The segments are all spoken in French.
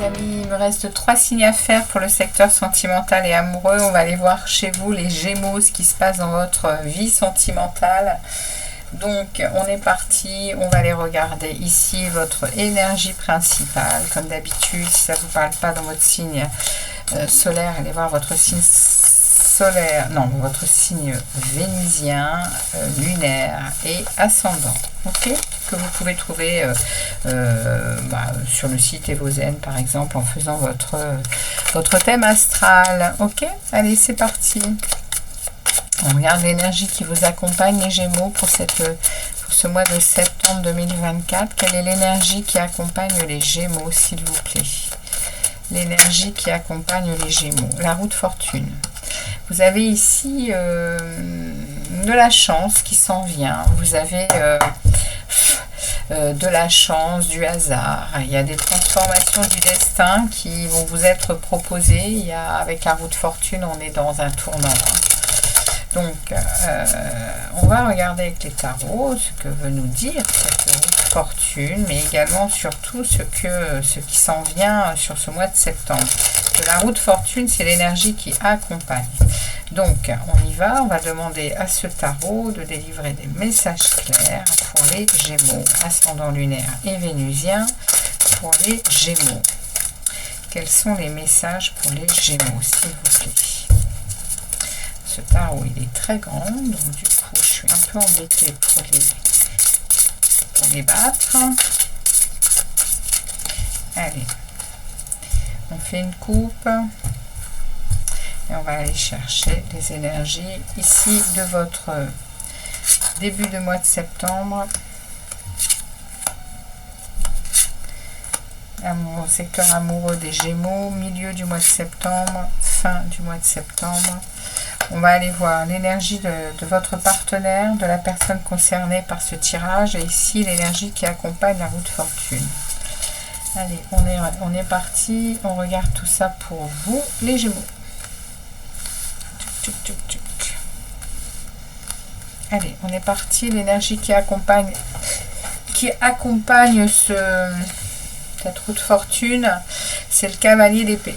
amis, il me reste 3 signes à faire pour le secteur sentimental et amoureux. On va aller voir chez vous les Gémeaux, ce qui se passe dans votre vie sentimentale. Donc on est parti, on va aller regarder ici votre énergie principale. Comme d'habitude, si ça ne vous parle pas dans votre signe solaire, allez voir votre signe solaire, non, votre signe vénusien, lunaire et ascendant. Ok, que vous pouvez trouver sur le site Evozen par exemple en faisant votre thème astral. Ok, allez, c'est parti. On regarde l'énergie qui vous accompagne, les Gémeaux, pour ce mois de septembre 2024. Quelle est l'énergie qui accompagne les Gémeaux, s'il vous plaît? L'énergie qui accompagne les Gémeaux. La roue de fortune. Vous avez ici de la chance qui s'en vient. Vous avez de la chance, du hasard. Il y a des transformations du destin qui vont vous être proposées. Avec la roue de fortune, on est dans un tournant. Donc, on va regarder avec les tarots ce que veut nous dire cette roue de fortune, mais également surtout ce qui s'en vient sur ce mois de septembre. La roue de fortune, c'est l'énergie qui accompagne. Donc, on y va. On va demander à ce tarot de délivrer des messages clairs pour les Gémeaux, ascendant lunaire et vénusien pour les Gémeaux. Quels sont les messages pour les Gémeaux, s'il vous plaît? Ce tarot, il est très grand, donc du coup, je suis un peu embêtée pour les battre. Allez, on fait une coupe et on va aller chercher les énergies ici de votre début de mois de septembre. Secteur amoureux des Gémeaux, milieu du mois de septembre, fin du mois de septembre. On va aller voir l'énergie de votre partenaire, de la personne concernée par ce tirage, et ici l'énergie qui accompagne la roue de fortune. Allez, on est parti, on regarde tout ça pour vous, les Gémeaux. Tchouk, tchouk, tchouk, tchouk. Allez, on est parti, l'énergie qui accompagne cette roue de fortune, c'est le cavalier d'épée.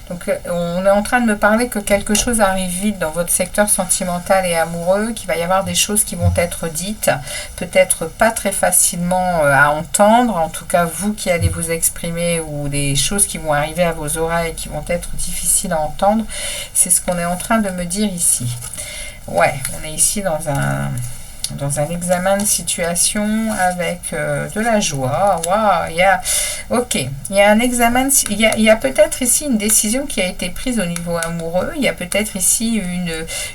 Donc, on est en train de me parler que quelque chose arrive vite dans votre secteur sentimental et amoureux, qu'il va y avoir des choses qui vont être dites, peut-être pas très facilement à entendre, en tout cas vous qui allez vous exprimer, ou des choses qui vont arriver à vos oreilles qui vont être difficiles à entendre. C'est ce qu'on est en train de me dire ici. Ouais, on est ici dans un examen de situation avec de la joie. Waouh, il y a un examen, il y a peut-être ici une décision qui a été prise au niveau amoureux, il y a peut-être ici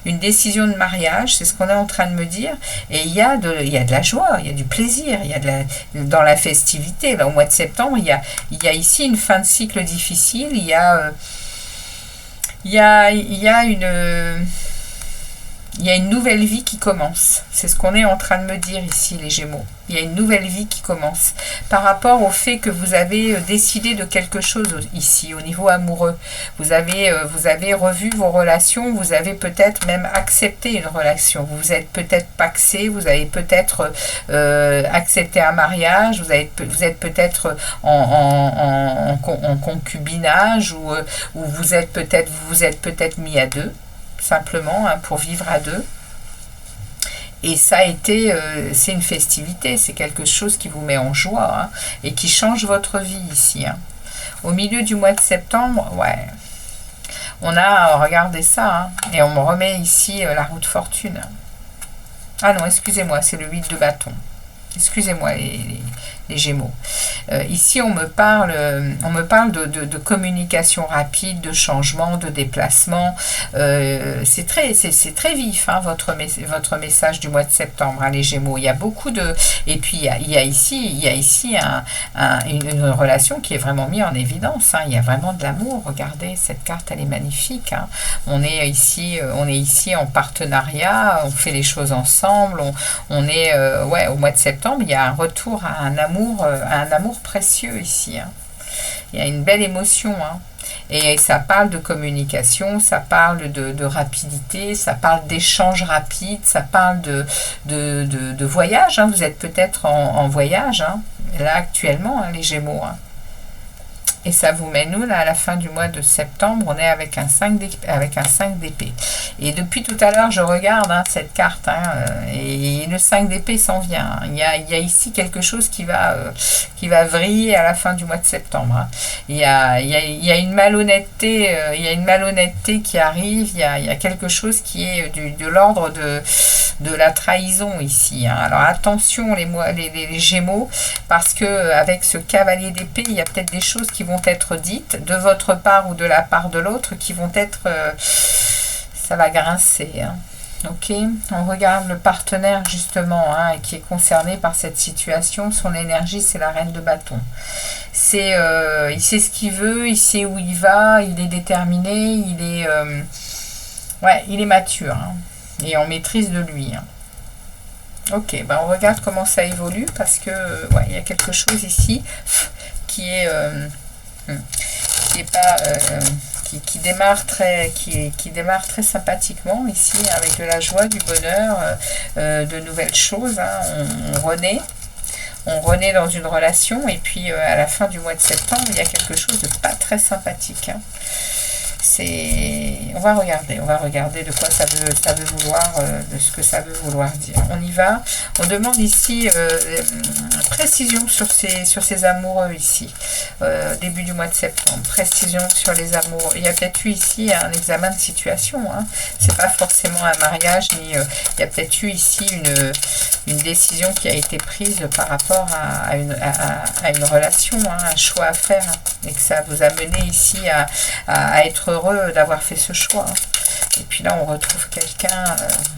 une décision de mariage, c'est ce qu'on est en train de me dire, et il y a de la joie, il y a du plaisir, il y a dans la festivité, là, au mois de septembre, il y a ici une fin de cycle difficile, il y a une nouvelle vie qui commence. C'est ce qu'on est en train de me dire ici, les Gémeaux. Il y a une nouvelle vie qui commence. Par rapport au fait que vous avez décidé de quelque chose ici, au niveau amoureux. Vous avez revu vos relations, vous avez peut-être même accepté une relation. Vous vous êtes peut-être pacsé, vous avez peut-être accepté un mariage, vous êtes peut-être en concubinage, ou vous êtes peut-être mis à deux. Simplement pour vivre à deux, et ça a été c'est une festivité, c'est quelque chose qui vous met en joie, et qui change votre vie ici, au milieu du mois de septembre. Ouais, on a regardé ça, et on me remet ici la roue de fortune. Ah non, excusez-moi, c'est le 8 de bâton. Excusez-moi, les Gémeaux. Ici, on me parle de communication rapide, de changement, de déplacement. C'est très vif, votre message du mois de septembre, les Gémeaux. Il y a beaucoup de... Et puis, il y a ici une relation qui est vraiment mise en évidence. Il y a vraiment de l'amour. Regardez, cette carte, elle est magnifique. On est ici en partenariat, on fait les choses ensemble. On est au mois de septembre, il y a un retour à un amour précieux ici. Il y a une belle émotion. Et ça parle de communication, ça parle de rapidité, ça parle d'échanges rapides, ça parle de voyage. Vous êtes peut-être en voyage, là actuellement, les Gémeaux. Et ça vous mène où là à la fin du mois de septembre? On est avec un 5 d'épée. Et depuis tout à l'heure, je regarde cette carte et le 5 d'épée s'en vient. Il y a ici quelque chose qui va vriller à la fin du mois de septembre. Il y a une malhonnêteté, qui arrive. Il y a quelque chose qui est de l'ordre de la trahison ici. Alors attention les Gémeaux, parce que avec ce cavalier d'épée, il y a peut-être des choses qui vont être dites de votre part ou de la part de l'autre qui vont être... ça va grincer. Ok, on regarde le partenaire justement qui est concerné par cette situation. Son énergie, c'est la reine de bâton. Il sait ce qu'il veut, il sait où il va, il est déterminé, il est mature et en maîtrise de lui. Ok, on regarde comment ça évolue parce que il y a quelque chose ici qui est pas qui démarre très sympathiquement ici, avec de la joie, du bonheur, de nouvelles choses. On renaît dans une relation, et puis à la fin du mois de septembre, il y a quelque chose de pas très sympathique. On va regarder de quoi ça veut vouloir, de ce que ça veut vouloir dire. On y va. On demande ici précision sur ces amoureux ici, début du mois de septembre. Précision sur les amoureux. Il y a peut-être eu ici un examen de situation. C'est pas forcément un mariage, ni il y a peut-être eu ici une décision qui a été prise par rapport à une relation, un choix à faire, et que ça vous a mené ici à être heureux d'avoir fait ce choix. Et puis là, on retrouve quelqu'un,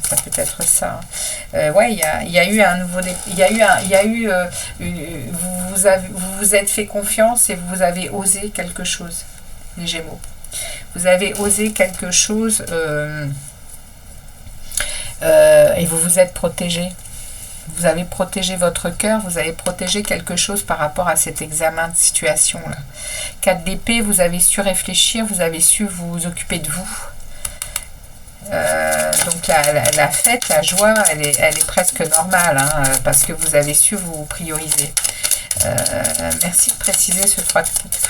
ça peut être ça. Il y a eu un nouveau... vous vous êtes fait confiance et vous avez osé quelque chose, les Gémeaux. Vous avez osé quelque chose et vous vous êtes protégé. Vous avez protégé votre cœur, vous avez protégé quelque chose par rapport à cet examen de situation-là. 4 d'épée, vous avez su réfléchir, vous avez su vous occuper de vous. Donc la fête, la joie, elle est presque normale, parce que vous avez su vous prioriser. Merci de préciser ce 3 de coupe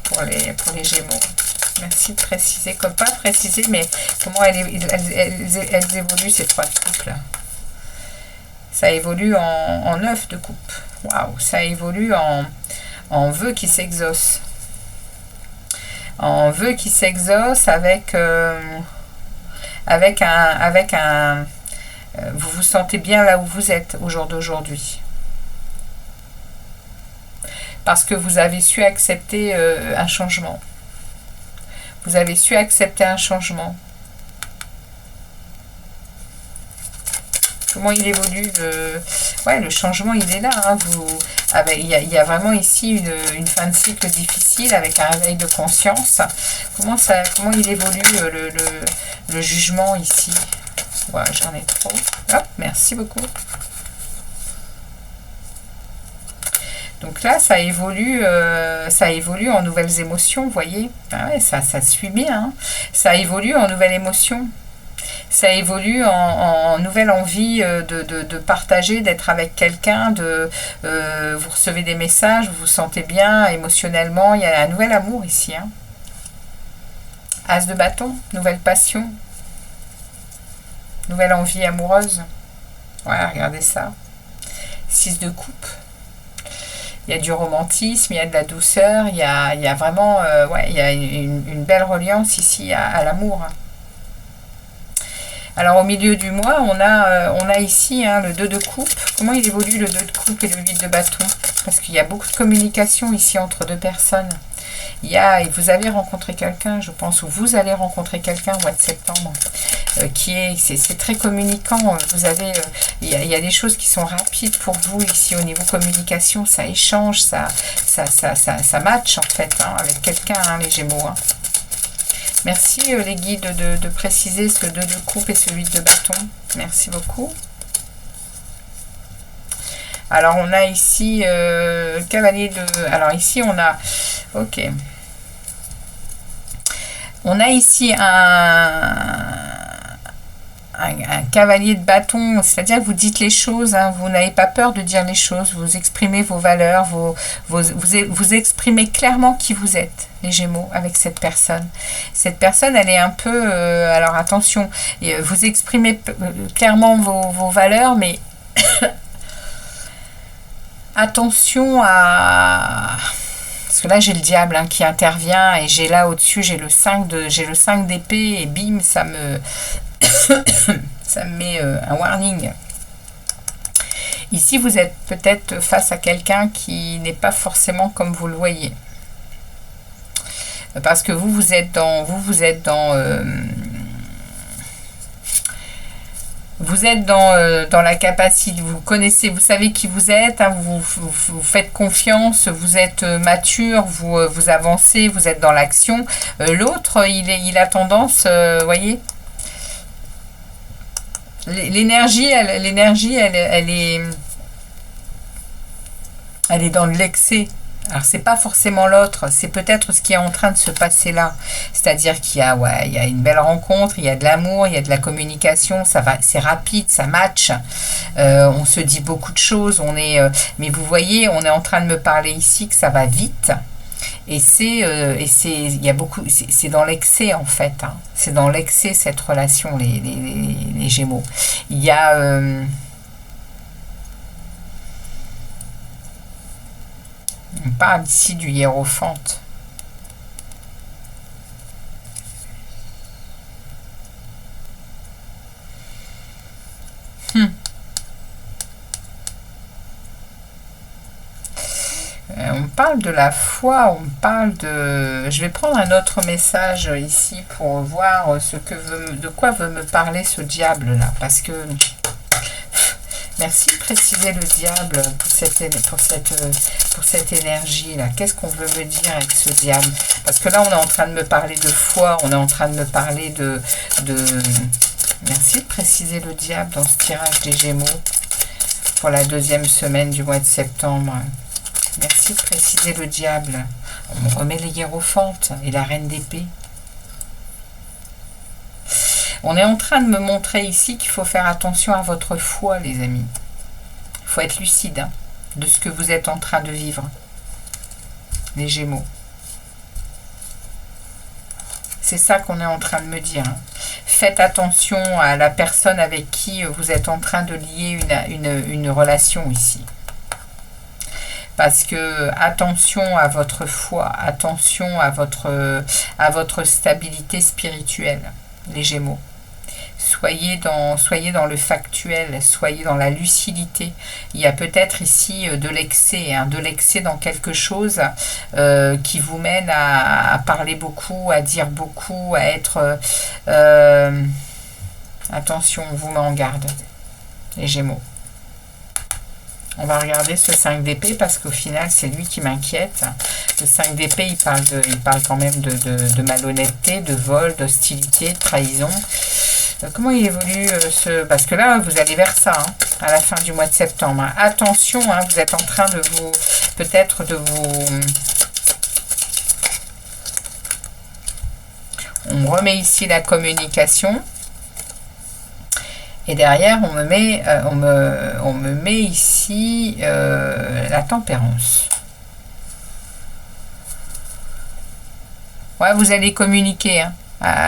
pour les Gémeaux. Merci de préciser, comme pas préciser, mais comment elles évoluent ces 3 de coupe là. Ça évolue en 9 de coupe. Waouh, ça évolue en vœux qui s'exaucent. En vœux qui s'exaucent avec un vous vous sentez bien là où vous êtes au jour d'aujourd'hui. Parce que vous avez su accepter un changement. Vous avez su accepter un changement. Comment il évolue le changement, il est là. Il y a vraiment ici une fin de cycle difficile avec un réveil de conscience. Comment il évolue le jugement ici? Voilà, j'en ai trop. Hop, merci beaucoup. Donc là, ça évolue en nouvelles émotions, vous voyez. Ça suit bien. Ça évolue en nouvelles émotions. Ça évolue en nouvelle envie de partager, d'être avec quelqu'un, vous recevez des messages, vous vous sentez bien émotionnellement. Il y a un nouvel amour ici. As de bâton, nouvelle passion, nouvelle envie amoureuse. Voilà, regardez ça. 6 de coupe. Il y a du romantisme, il y a de la douceur, il y a vraiment il y a une belle reliance ici à l'amour. Alors au milieu du mois, on a ici le 2 de coupe. Comment il évolue le 2 de coupe et le 8 de bâton? Parce qu'il y a beaucoup de communication ici entre deux personnes. Vous avez rencontré quelqu'un, je pense, ou vous allez rencontrer quelqu'un au mois de septembre, c'est très communicant. Il y a des choses qui sont rapides pour vous ici au niveau communication, ça échange, ça match en fait avec quelqu'un, les Gémeaux. Merci les guides de préciser ce 2 de coupe et ce 8 de bâton. Merci beaucoup. Alors on a ici cavalier de... Alors ici on a... Ok. On a ici un un cavalier de bâton, c'est-à-dire que vous dites les choses, hein, vous n'avez pas peur de dire les choses, vous exprimez vos valeurs, vous exprimez clairement qui vous êtes, les Gémeaux, avec cette personne. Cette personne, elle est un peu... alors attention, vous exprimez clairement vos valeurs, mais attention à... Parce que là, j'ai le diable hein, qui intervient, et j'ai là au-dessus, j'ai le 5 d'épée, et bim, ça me met un warning. Ici, vous êtes peut-être face à quelqu'un qui n'est pas forcément comme vous le voyez. Parce que vous êtes dans... Vous êtes dans la capacité, vous connaissez, vous savez qui vous êtes, hein, vous faites confiance, vous êtes mature, vous avancez, vous êtes dans l'action. L'autre, il a tendance, voyez, l'énergie, elle est dans l'excès. Alors, c'est pas forcément l'autre, c'est peut-être ce qui est en train de se passer là. C'est-à-dire qu'il y a, il y a une belle rencontre, il y a de l'amour, il y a de la communication, ça va, c'est rapide, ça match. On se dit beaucoup de choses, mais vous voyez, on est en train de me parler ici que ça va vite. Et il y a beaucoup, c'est dans l'excès en fait. Hein. C'est dans l'excès cette relation, les Gémeaux. Il y a on parle ici du hiérophante. On parle de la foi, on parle de... Je vais prendre un autre message ici pour voir de quoi veut me parler ce diable-là. Parce que... Merci de préciser le diable pour cette énergie-là. Qu'est-ce qu'on veut me dire avec ce diable? Parce que là, on est en train de me parler de foi, on est en train de me parler de... Merci de préciser le diable dans ce tirage des Gémeaux pour la deuxième semaine du mois de septembre. Merci de préciser le diable. On me remet les hiérophantes et la reine d'épée. On est en train de me montrer ici qu'il faut faire attention à votre foi, les amis. Il faut être lucide hein, de ce que vous êtes en train de vivre, les Gémeaux. C'est ça qu'on est en train de me dire. Hein. Faites attention à la personne avec qui vous êtes en train de lier une relation ici. Parce que attention à votre foi, attention à votre stabilité spirituelle, les Gémeaux. Soyez dans le factuel, soyez dans la lucidité. Il y a peut-être ici de l'excès, hein, de l'excès dans quelque chose qui vous mène à parler beaucoup, à dire beaucoup, à être... attention, on vous met en garde, les Gémeaux. On va regarder ce 5 d'épée parce qu'au final, c'est lui qui m'inquiète. Le 5 d'épée, il parle quand même de malhonnêteté, de vol, d'hostilité, de trahison. Comment il évolue parce que là, vous allez vers ça, hein, à la fin du mois de septembre. Hein. Attention, hein, vous êtes en train de vous... Peut-être de vous... On me remet ici la communication. Et derrière, on me met ici la tempérance. Ouais, vous allez communiquer. Hein.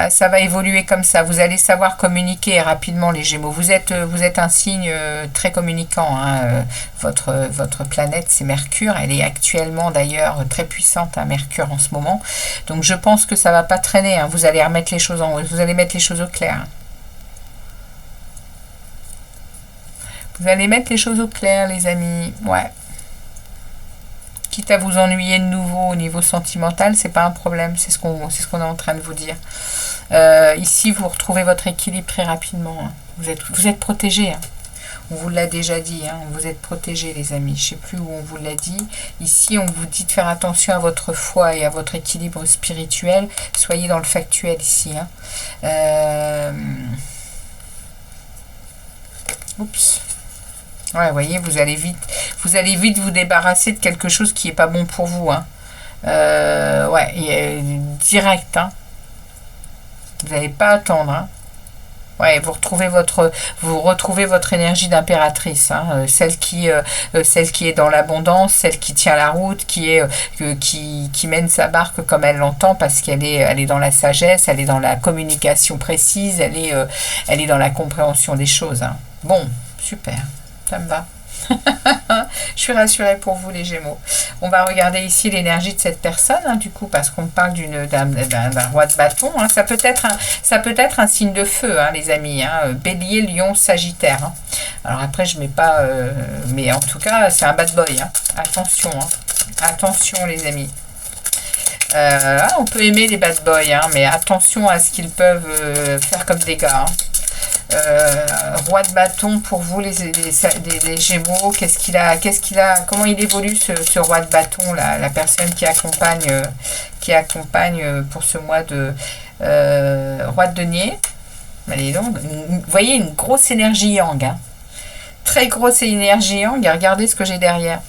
Ça va évoluer comme ça. Vous allez savoir communiquer rapidement, les Gémeaux. Vous êtes un signe très communicant. Hein. Votre planète, c'est Mercure. Elle est actuellement, d'ailleurs, très puissante, hein, Mercure, en ce moment. Donc, je pense que ça ne va pas traîner. Hein. Vous allez remettre les choses vous allez mettre les choses au clair. Hein. Vous allez mettre les choses au clair, les amis. Ouais. Quitte à vous ennuyer de nouveau au niveau sentimental, c'est pas un problème. C'est ce qu'on est en train de vous dire. Ici, vous retrouvez votre équilibre très rapidement. Hein. Vous êtes protégés. Hein. On vous l'a déjà dit. Hein. Vous êtes protégés, les amis. Je ne sais plus où on vous l'a dit. Ici, on vous dit de faire attention à votre foi et à votre équilibre spirituel. Soyez dans le factuel ici. Hein. Oups. Ouais, vous voyez, vous allez vite vous débarrasser de quelque chose qui n'est pas bon pour vous. Hein. Ouais, direct. Hein. Vous n'allez pas attendre. Hein. Ouais, vous retrouvez votre énergie d'impératrice, hein, celle qui est dans l'abondance, celle qui tient la route, qui mène sa barque comme elle l'entend, parce elle est dans la sagesse, elle est dans la communication précise, elle est dans la compréhension des choses, hein. Bon, super, ça me va. Je suis rassurée pour vous les Gémeaux. On va regarder ici l'énergie de cette personne, hein, du coup, parce qu'on parle d'un roi de bâton, hein. Ça peut être un signe de feu, hein, les amis, hein. Bélier, Lion, Sagittaire, hein. Alors après, je mets pas... mais en tout cas, c'est un bad boy, hein. Attention, hein. Attention les amis. On peut aimer les bad boys, hein, mais attention à ce qu'ils peuvent faire comme dégâts, hein. Roi de bâton pour vous les Gémeaux, comment il évolue ce roi de bâton, la personne qui accompagne pour ce mois de roi de denier. Allez donc, vous voyez une grosse énergie yang, hein. Très grosse énergie yang, et regardez ce que j'ai derrière.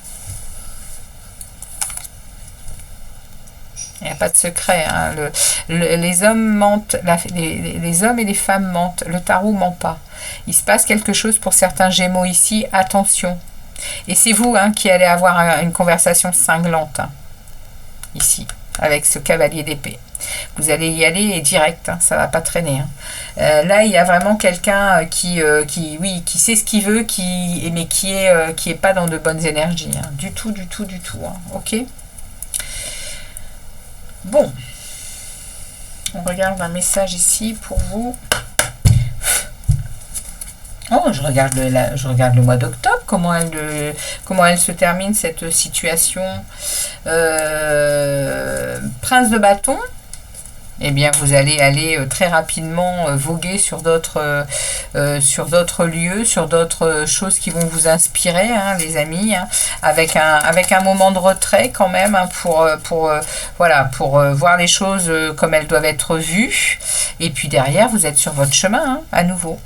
Il n'y a pas de secret, hein. Les hommes mentent, les hommes et les femmes mentent, le tarot ment pas. Il se passe quelque chose pour certains Gémeaux ici, attention. Et c'est vous, hein, qui allez avoir une conversation cinglante, hein, ici, avec ce cavalier d'épée. Vous allez y aller et direct, hein, ça ne va pas traîner, hein. Là, il y a vraiment quelqu'un qui sait ce qu'il veut, mais qui est pas dans de bonnes énergies, hein. Du tout, hein. Ok. Bon, on regarde un message ici pour vous. Oh, je regarde le mois d'octobre, comment elle se termine cette situation. Prince de bâton. Eh bien, vous allez aller très rapidement voguer sur d'autres lieux, sur d'autres choses qui vont vous inspirer, hein, les amis, hein, avec un moment de retrait quand même, hein, pour voir les choses comme elles doivent être vues. Et puis derrière, vous êtes sur votre chemin, hein, à nouveau.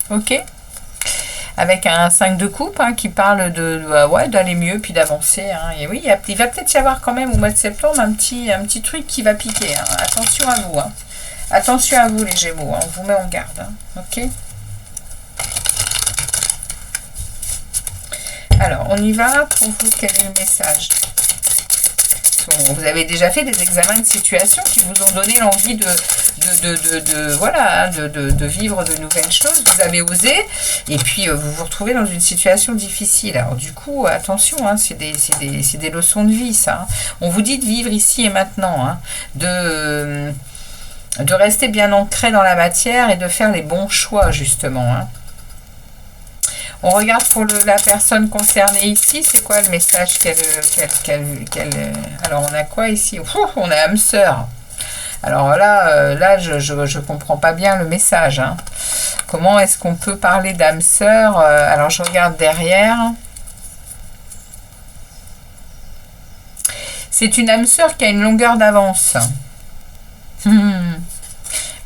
Ok ? Avec un 5 de coupe, hein, qui parle d'aller mieux puis d'avancer, hein. Et oui, il va peut-être y avoir quand même au mois de septembre un petit truc qui va piquer, hein. Attention à vous, hein. Attention à vous les Gémeaux, hein. On vous met en garde, hein. Ok. Alors, on y va. Pour vous, quel est le message? Vous avez déjà fait des examens de situation qui vous ont donné l'envie de vivre de nouvelles choses. Vous avez osé et puis vous vous retrouvez dans une situation difficile. Alors du coup, attention, hein, c'est des leçons de vie, ça, hein. On vous dit de vivre ici et maintenant, hein, de rester bien ancré dans la matière et de faire les bons choix, justement, hein. On regarde pour la personne concernée ici, c'est quoi le message alors on a quoi ici? On a âme sœur. Alors là je comprends pas bien le message, hein. Comment est-ce qu'on peut parler d'âme sœur? Alors je regarde derrière. C'est une âme sœur qui a une longueur d'avance.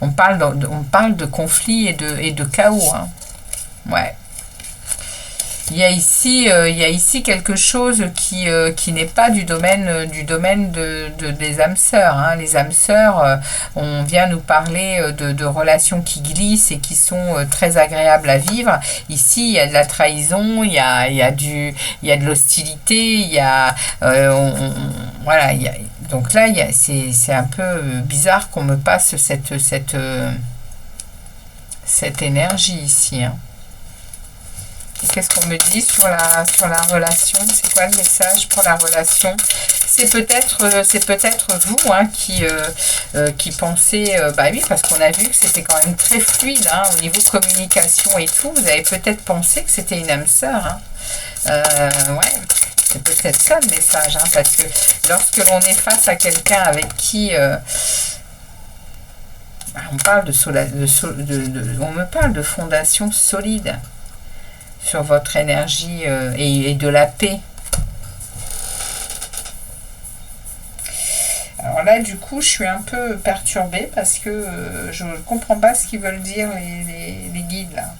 On parle de conflit et de chaos, hein. Ouais. Il y a ici quelque chose qui n'est pas du domaine des âmes sœurs, hein. Les âmes sœurs, on vient nous parler de relations qui glissent et qui sont très agréables à vivre. Ici, il y a de la trahison, il y a de l'hostilité, il y a voilà. Donc là, c'est un peu bizarre qu'on me passe cette énergie ici, hein. Qu'est-ce qu'on me dit sur la relation? C'est quoi le message pour la relation? C'est peut-être vous, hein, qui pensez, bah oui, parce qu'on a vu que c'était quand même très fluide, hein, au niveau communication et tout. Vous avez peut-être pensé que c'était une âme sœur, hein. Ouais, c'est peut-être ça le message, hein, parce que lorsque l'on est face à quelqu'un avec qui on parle on me parle de fondation solide sur votre énergie et de la paix. Alors là, du coup, je suis un peu perturbée parce que je ne comprends pas ce qu'ils veulent dire les guides, là.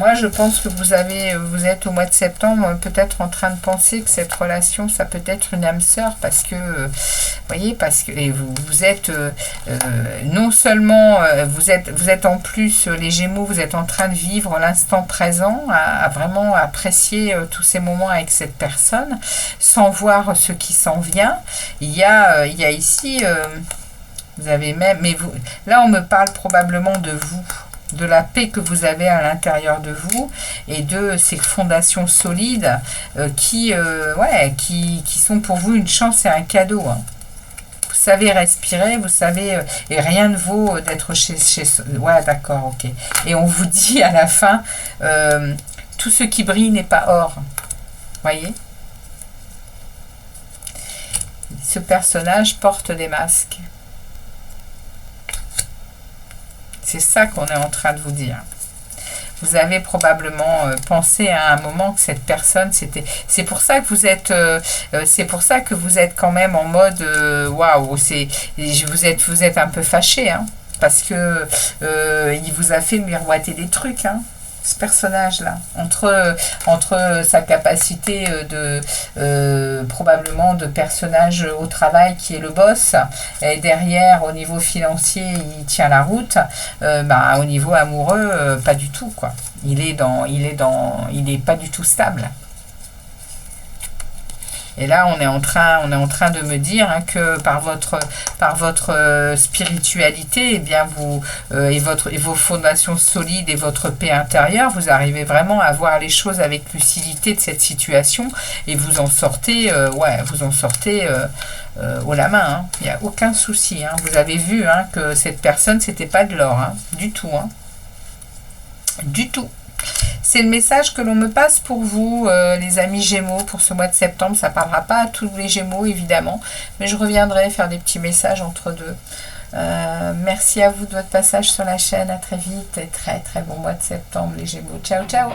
Moi, je pense que vous êtes au mois de septembre peut-être en train de penser que cette relation, ça peut être une âme sœur parce que, vous voyez, parce que et vous êtes non seulement vous êtes en plus les Gémeaux, vous êtes en train de vivre l'instant présent, à vraiment apprécier tous ces moments avec cette personne, sans voir ce qui s'en vient. Il y a ici, vous avez même, mais vous, là, on me parle probablement de vous, de la paix que vous avez à l'intérieur de vous et de ces fondations solides qui sont pour vous une chance et un cadeau. Hein. Vous savez respirer, vous savez, et rien ne vaut d'être chez... Ouais, d'accord, ok. Et on vous dit à la fin, tout ce qui brille n'est pas or. Voyez ? Ce personnage porte des masques. C'est ça qu'on est en train de vous dire. Vous avez probablement pensé à un moment que cette personne, c'était... C'est pour ça que vous êtes... c'est pour ça que vous êtes quand même en mode... Waouh, vous êtes un peu fâché, hein, parce que il vous a fait miroiter des trucs, hein, ce personnage-là. Entre sa capacité probablement de personnage au travail qui est le boss, et derrière, au niveau financier, il tient la route, au niveau amoureux, pas du tout, quoi. Il est pas du tout stable. Et là, on est en train de me dire hein, que par votre spiritualité, eh bien et vos fondations solides et votre paix intérieure, vous arrivez vraiment à voir les choses avec lucidité de cette situation et vous en sortez, haut la main. Hein. Il n'y a aucun souci. Hein. Vous avez vu hein, que cette personne, c'était pas de l'or, hein, du tout. Hein. Du tout. C'est le message que l'on me passe pour vous, les amis Gémeaux, pour ce mois de septembre. Ça ne parlera pas à tous les Gémeaux, évidemment, mais je reviendrai faire des petits messages entre deux. Merci à vous de votre passage sur la chaîne. À très vite et très très bon mois de septembre, les Gémeaux. Ciao, ciao!